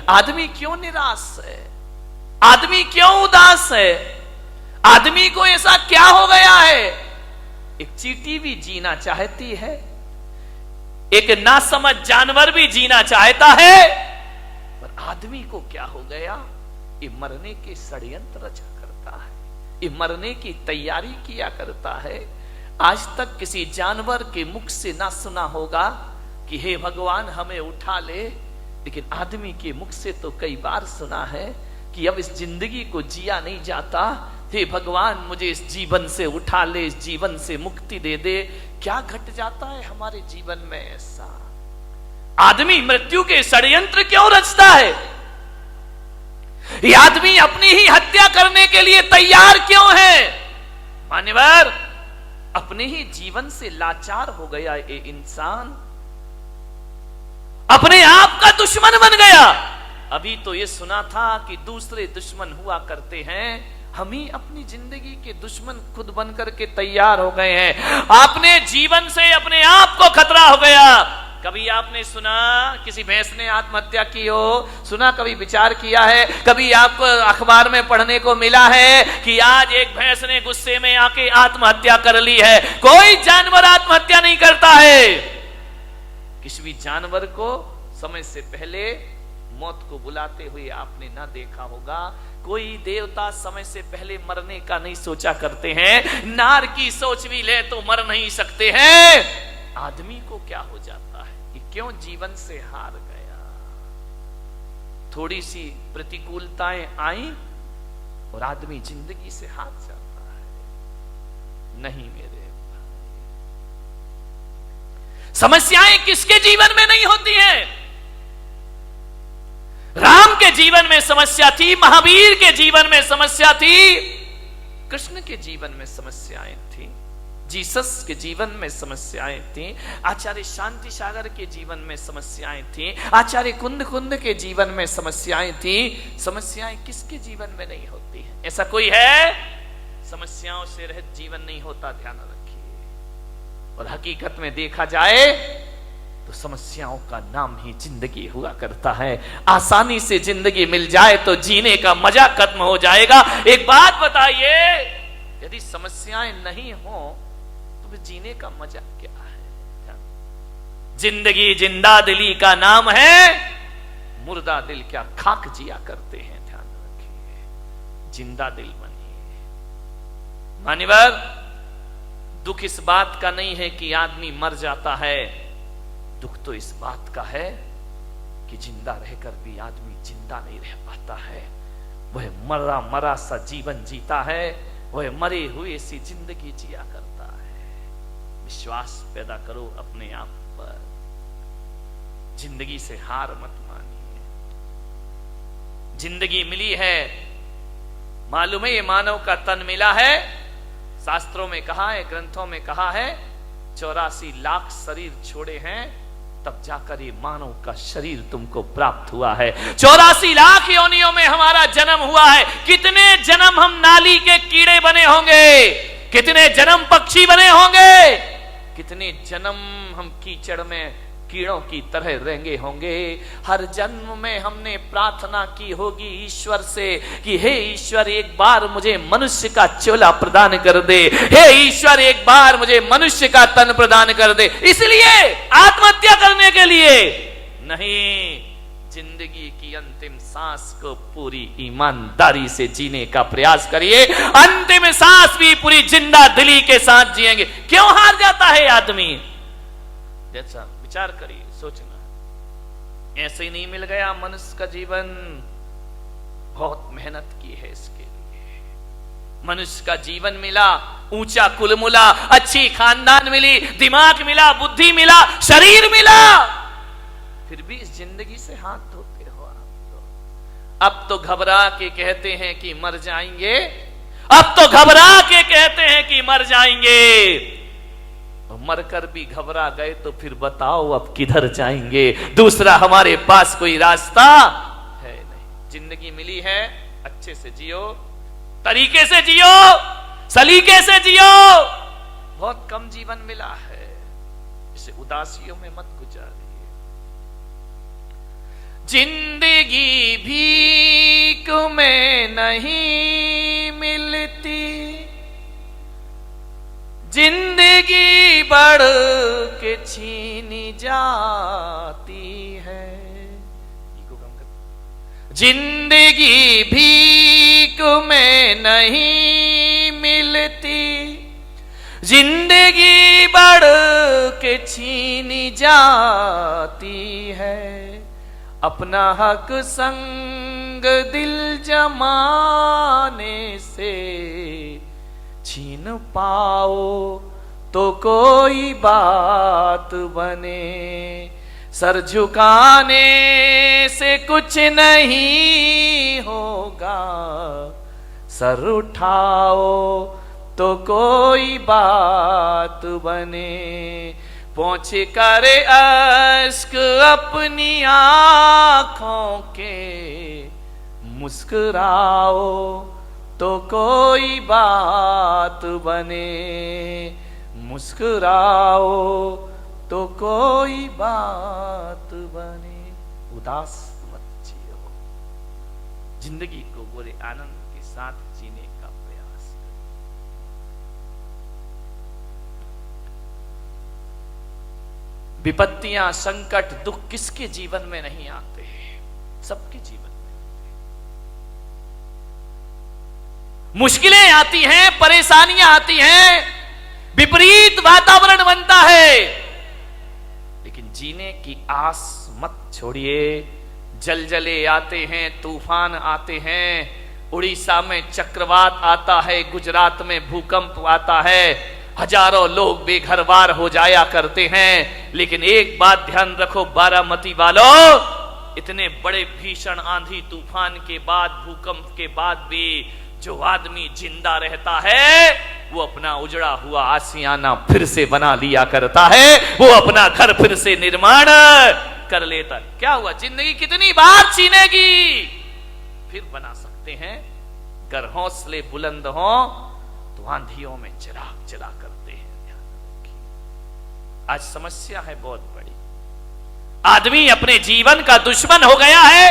आदमी क्यों निराश है, आदमी क्यों उदास है, आदमी को ऐसा क्या हो गया है। एक चींटी भी जीना चाहती है, एक नासमझ जानवर भी जीना चाहता है, पर आदमी को क्या हो गया, ये मरने के षड्यंत्र रचा करता है, ये मरने की तैयारी किया करता है। आज तक किसी जानवर के मुख से ना सुना होगा कि हे भगवान हमें उठा ले, लेकिन आदमी के मुख से तो कई बार सुना है कि अब इस जिंदगी को जिया नहीं जाता, हे भगवान मुझे इस जीवन से उठा ले, इस जीवन से मुक्ति दे दे। क्या घट जाता है हमारे जीवन में ऐसा, आदमी मृत्यु के षड्यंत्र क्यों रचता है, ये आदमी अपनी ही हत्या करने के लिए तैयार क्यों है। मान्यवर, अपने ही जीवन से लाचार हो गया ये इंसान, अपने आप का दुश्मन बन गया। अभी तो ये सुना था कि दूसरे दुश्मन हुआ करते हैं, हम ही अपनी जिंदगी के दुश्मन खुद बन करके तैयार हो गए हैं। आपने जीवन से अपने आप को खतरा हो गया। कभी आपने सुना किसी भैंस ने आत्महत्या की हो, सुना, कभी विचार किया है, कभी आपको अखबार में पढ़ने को मिला है कि आज एक भैंस ने गुस्से में आके आत्महत्या कर ली है। कोई जानवर आत्महत्या नहीं करता है। किसी भी जानवर को समय से पहले मौत को बुलाते हुए आपने ना देखा होगा। कोई देवता समय से पहले मरने का नहीं सोचा करते हैं। नार की सोच भी ले तो मर नहीं सकते हैं। आदमी को क्या हो जाता है कि क्यों जीवन से हार गया। थोड़ी सी प्रतिकूलताएं आई और आदमी जिंदगी से हार जाता है। नहीं मेरे समस्याएं किसके जीवन में नहीं होती हैं। राम के जीवन में समस्या थी, महावीर के जीवन में समस्या थी, कृष्ण के जीवन में समस्याएं थी, जीसस के जीवन में समस्याएं थी, आचार्य शांति सागर के जीवन में समस्याएं थी, आचार्य कुंद के जीवन में समस्याएं थी। समस्याएं किसके जीवन में नहीं होती है। ऐसा कोई है? समस्याओं से रहित जीवन नहीं होता, ध्यान रखिए। और हकीकत में देखा जाए तो समस्याओं का नाम ही जिंदगी हुआ करता है। आसानी से जिंदगी मिल जाए तो जीने का मजा खत्म हो जाएगा। एक बात बताइए, यदि समस्याएं नहीं हो तो फिर जीने का मजा क्या है। जिंदगी जिंदा दिली का नाम है, मुर्दा दिल क्या खाक जिया करते हैं। ध्यान रखिए, जिंदा दिल बनिए। मान्यवर, दुख इस बात का नहीं है कि आदमी मर जाता है, दुख तो इस बात का है कि जिंदा रहकर भी आदमी जिंदा नहीं रह पाता है। वह मरा मरा सा जीवन जीता है, वह मरे हुए सी जिंदगी जिया करता है। विश्वास पैदा करो अपने आप पर, जिंदगी से हार मत मानिए। जिंदगी मिली है, मालूम है ये मानव का तन मिला है। शास्त्रों में कहा है, ग्रंथों में कहा है, 84 लाख शरीर छोड़े हैं तब जाकर ये मानव का शरीर तुमको प्राप्त हुआ है। 84 लाख योनियों में हमारा जन्म हुआ है। कितने जन्म हम नाली के कीड़े बने होंगे, कितने जन्म पक्षी बने होंगे, कितने जन्म हम कीचड़ में कीड़ों की तरह रेंगे होंगे। हर जन्म में हमने प्रार्थना की होगी ईश्वर से कि हे ईश्वर एक बार मुझे मनुष्य का चोला प्रदान कर दे, हे ईश्वर एक बार मुझे मनुष्य का तन प्रदान कर दे। इसलिए आत्महत्या करने के लिए नहीं, जिंदगी की अंतिम सांस को पूरी ईमानदारी से जीने का प्रयास करिए। अंतिम सांस भी पूरी जिंदा दिली के साथ जिएंगे। क्यों हार जाता है आदमी? जैसा विचार करिए, सोचना। ऐसे ही नहीं मिल गया मनुष्य का जीवन, बहुत मेहनत की है इसके लिए। मनुष्य का जीवन मिला, ऊंचा कुल मिला, अच्छी खानदान मिली, दिमाग मिला, बुद्धि मिला, शरीर मिला, फिर भी इस जिंदगी से हाथ धोते हो आप। अब तो घबरा के कहते हैं कि मर जाएंगे, अब तो घबरा के कहते हैं कि मर जाएंगे। मरकर भी घबरा गए तो फिर बताओ अब किधर जाएंगे। दूसरा हमारे पास कोई रास्ता है नहीं। जिंदगी मिली है, अच्छे से जियो, तरीके से जियो, सलीके से जियो। बहुत कम जीवन मिला है, इसे उदासियों में मत गुजारिए। जिंदगी भीख में नहीं मिलती, जिंदगी बढ़ के छीनी जाती है। जिंदगी भीख में नहीं मिलती, जिंदगी बढ़ के छीनी जाती है। अपना हक संग दिल जमाने से छीन पाओ तो कोई बात बने। सर झुकाने से कुछ नहीं होगा, सर उठाओ तो कोई बात बने। पोंछ कर अश्क अपनी आंखों के, मुस्कुराओ तो कोई बात बने। मुस्कुराओ तो कोई बात बने। उदास मत जियो, जिंदगी को पूरे आनंद के साथ जीने का प्रयास करो। विपत्तियां, संकट, दुख किसके जीवन में नहीं आते? सबके जीवन में आते हैं। मुश्किलें आती हैं, परेशानियां आती हैं, विपरीत वातावरण बनता है, लेकिन जीने की आस मत छोड़िए। जलजले आते हैं, तूफान आते हैं, उड़ीसा में चक्रवात आता है, गुजरात में भूकंप आता है, हजारों लोग बेघरबार हो जाया करते हैं। लेकिन एक बात ध्यान रखो बारामती वालों, इतने बड़े भीषण आंधी तूफान के बाद, भूकंप के बाद भी जो आदमी जिंदा रहता है वो अपना उजड़ा हुआ आशियाना फिर से बना लिया करता है, वो अपना घर फिर से निर्माण कर लेता। क्या हुआ? जिंदगी कितनी बार छीनेगी, फिर बना सकते हैं। अगर हौसले बुलंद हो तो आंधियों में चिराग जला करते हैं। ध्यान रखिए, आज समस्या है बहुत बड़ी। आदमी अपने जीवन का दुश्मन हो गया है,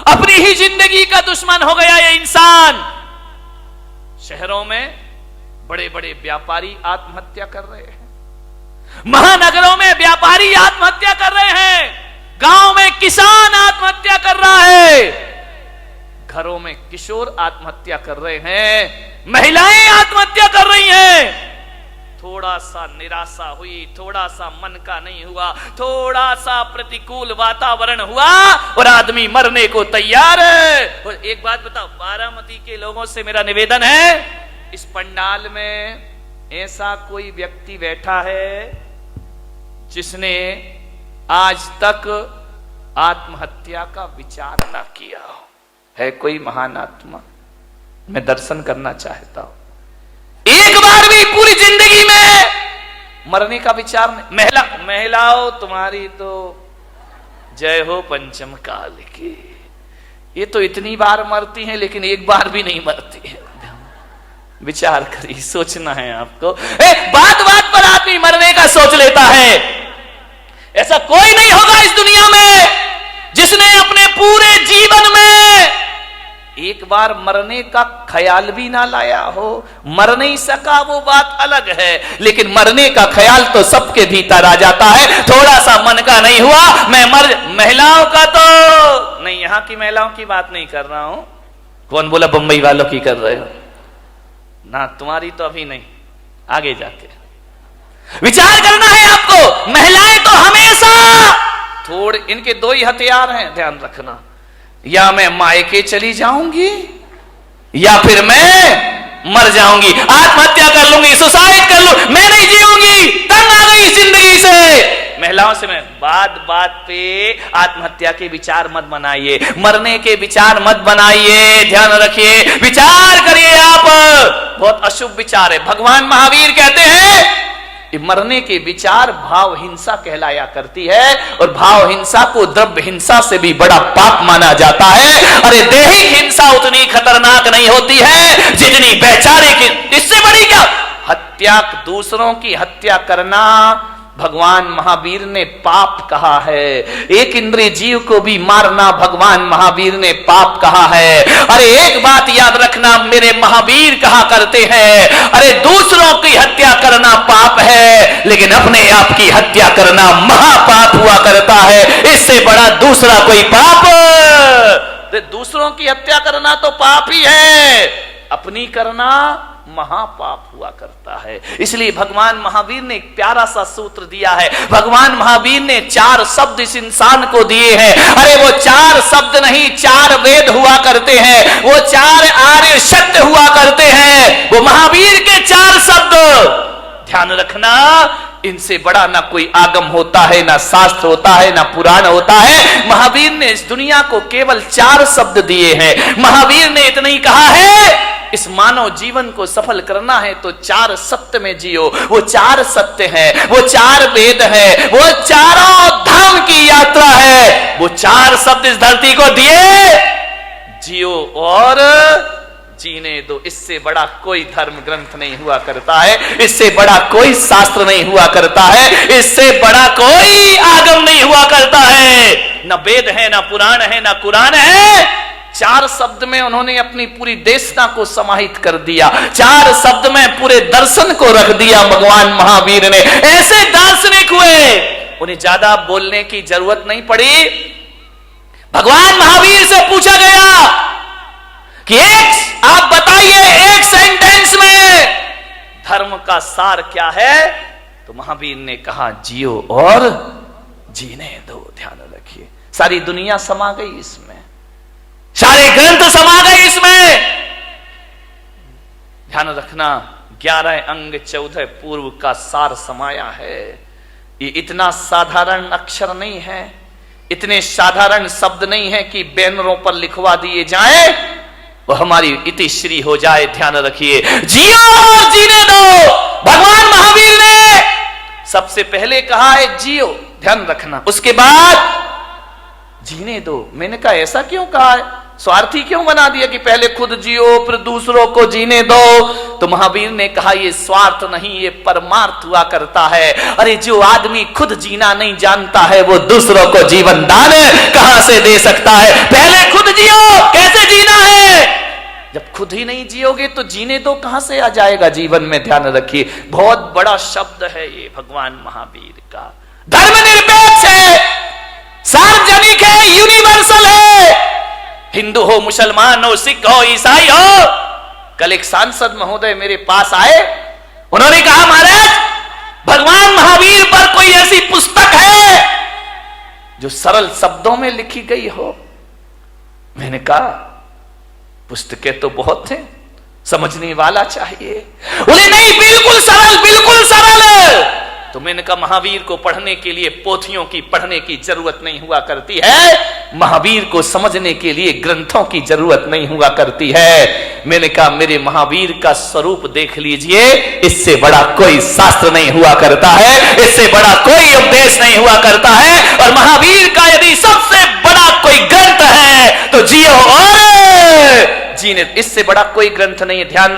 अपनी ही जिंदगी का दुश्मन हो गया ये इंसान। शहरों में बड़े बड़े व्यापारी आत्महत्या कर रहे हैं, महानगरों में व्यापारी आत्महत्या कर रहे हैं, गांव में किसान आत्महत्या कर रहा है, घरों में किशोर आत्महत्या कर रहे हैं, महिलाएं आत्महत्या कर रही हैं। थोड़ा सा निराशा हुई, थोड़ा सा मन का नहीं हुआ, थोड़ा सा प्रतिकूल वातावरण हुआ और आदमी मरने को तैयार है। और एक बात बताओ, बारामती के लोगों से मेरा निवेदन है, इस पंडाल में ऐसा कोई व्यक्ति बैठा है जिसने आज तक आत्महत्या का विचार ना किया हो? है कोई महान आत्मा? मैं दर्शन करना चाहता हूं। एक बार भी पूरी जिंदगी में मरने का विचार नहीं। महिलाओं तुम्हारी तो जय हो पंचम काल की, ये तो इतनी बार मरती हैं लेकिन एक बार भी नहीं मरती है। विचार करिए, सोचना है आपको। बात बात पर आदमी मरने का सोच लेता है। ऐसा कोई नहीं होगा इस दुनिया में जिसने अपने पूरे जीवन में एक बार मरने का ख्याल भी ना लाया हो। मर नहीं सका वो बात अलग है, लेकिन मरने का ख्याल तो सबके भीतर आ जाता है। थोड़ा सा मन का नहीं हुआ, मैं मर। महिलाओं का तो नहीं, यहां की महिलाओं की बात नहीं कर रहा हूं। कौन बोला बंबई वालों की कर रहे हो? ना, तुम्हारी तो अभी नहीं, आगे जाके विचार करना है आपको। महिलाएं तो हमेशा थोड़े, इनके दो ही हथियार हैं, ध्यान रखना। या मैं मायके चली जाऊंगी या फिर मैं मर जाऊंगी, आत्महत्या कर लूंगी, सुसाइड कर लूं, मैं नहीं जीऊंगी, तंग आ गई जिंदगी से। महिलाओं से मैं बात बात पे आत्महत्या के विचार मत बनाइए, मरने के विचार मत बनाइए। ध्यान रखिए, विचार करिए आप, बहुत अशुभ विचार है। भगवान महावीर कहते हैं मरने के विचार भाव हिंसा कहलाया करती है, और भाव हिंसा को द्रव्य हिंसा से भी बड़ा पाप माना जाता है। अरे दैहिक हिंसा उतनी खतरनाक नहीं होती है जितनी वैचारिक। इससे बड़ी क्या हत्या, दूसरों की हत्या करना भगवान महावीर ने पाप कहा है। एक इंद्रिय जीव को भी मारना भगवान महावीर ने पाप कहा है। अरे एक बात याद रखना, मेरे महावीर कहा करते हैं, अरे दूसरों की हत्या करना पाप है, लेकिन अपने आप की हत्या करना महापाप हुआ करता है। इससे बड़ा दूसरा कोई पाप, दूसरों की हत्या करना तो पाप ही है, अपनी करना महापाप हुआ करता है। इसलिए भगवान महावीर ने एक प्यारा सा सूत्र दिया है। भगवान महावीर ने 4 शब्द इस इंसान को दिए हैं। अरे वो 4 शब्द नहीं, 4 वेद हुआ करते हैं, वो 4 आर्य सत्य हुआ करते हैं, वो महावीर के 4 शब्द। ध्यान रखना, इनसे बड़ा ना कोई आगम होता है, ना शास्त्र होता है, ना पुराण होता है। महावीर ने इस दुनिया को केवल 4 शब्द दिए हैं। महावीर ने इतना ही कहा है, इस मानव जीवन को सफल करना है तो 4 सत्य में जियो। वो 4 सत्य है, वो 4 वेद है, वो चारों धाम की यात्रा है। वो 4 शब्द इस धरती को दिए, जियो और जीने दो। इससे बड़ा कोई धर्म ग्रंथ नहीं हुआ करता है, इससे बड़ा कोई शास्त्र नहीं हुआ करता है, इससे बड़ा कोई आगम नहीं हुआ करता है। न वेद है, न पुराण है, न कुरान है। 4 शब्द में उन्होंने अपनी पूरी देशना को समाहित कर दिया। 4 शब्द में पूरे दर्शन को रख दिया भगवान महावीर ने। ऐसे दार्शनिक हुए, उन्हें ज्यादा बोलने की जरूरत नहीं पड़ी। भगवान महावीर से पूछा गया कि आप बताइए एक सेंटेंस में धर्म का सार क्या है, तो महावीर ने कहा, जियो और जीने दो। ध्यान रखिए, सारी दुनिया समा गई इसमें, सारे ग्रंथ समा गए इसमें। ध्यान रखना, 11 अंग 14 पूर्व का सार समाया है। ये इतना साधारण अक्षर नहीं है, इतने साधारण शब्द नहीं है कि बैनरों पर लिखवा दिए जाए, वो हमारी इतिश्री हो जाए। ध्यान रखिए, जियो और जीने दो। भगवान महावीर ने सबसे पहले कहा है जियो, ध्यान रखना, उसके बाद जीने दो। मैंने कहा ऐसा क्यों कहा है, स्वार्थी क्यों बना दिया कि पहले खुद जियो फिर दूसरों को जीने दो। तो महावीर ने कहा ये स्वार्थ नहीं, ये परमार्थ हुआ करता है। अरे जो आदमी खुद जीना नहीं जानता है, वो दूसरों को जीवन दान कहां से दे सकता है। पहले खुद जियो, कैसे जीना है। जब खुद ही नहीं जियोगे तो जीने दो कहां से आ जाएगा जीवन में। ध्यान रखिए, बहुत बड़ा शब्द है ये भगवान महावीर का। धर्मनिरपेक्ष है, सार्वजनिक है, यूनिवर्सल है। हिंदू हो, मुसलमान हो, सिख हो, ईसाई हो। कल एक सांसद महोदय मेरे पास आए, उन्होंने कहा महाराज भगवान महावीर पर कोई ऐसी पुस्तक है जो सरल शब्दों में लिखी गई हो। मैंने कहा पुस्तकें तो बहुत हैं, समझने वाला चाहिए। बोले नहीं, बिल्कुल सरल, बिल्कुल सरल। तो मैंने कहा महावीर को पढ़ने के लिए पोथियों की पढ़ने की जरूरत नहीं हुआ करती है, महावीर को समझने के लिए ग्रंथों की जरूरत नहीं हुआ करती है। मैंने कहा मेरे महावीर का स्वरूप देख लीजिए, इससे बड़ा कोई शास्त्र नहीं हुआ करता है, इससे बड़ा कोई उपदेश नहीं हुआ करता है। और महावीर का यदि सबसे बड़ा कोई ग्रंथ है तो जियो और जीने, इससे बड़ा कोई ग्रंथ नहीं है। ध्यान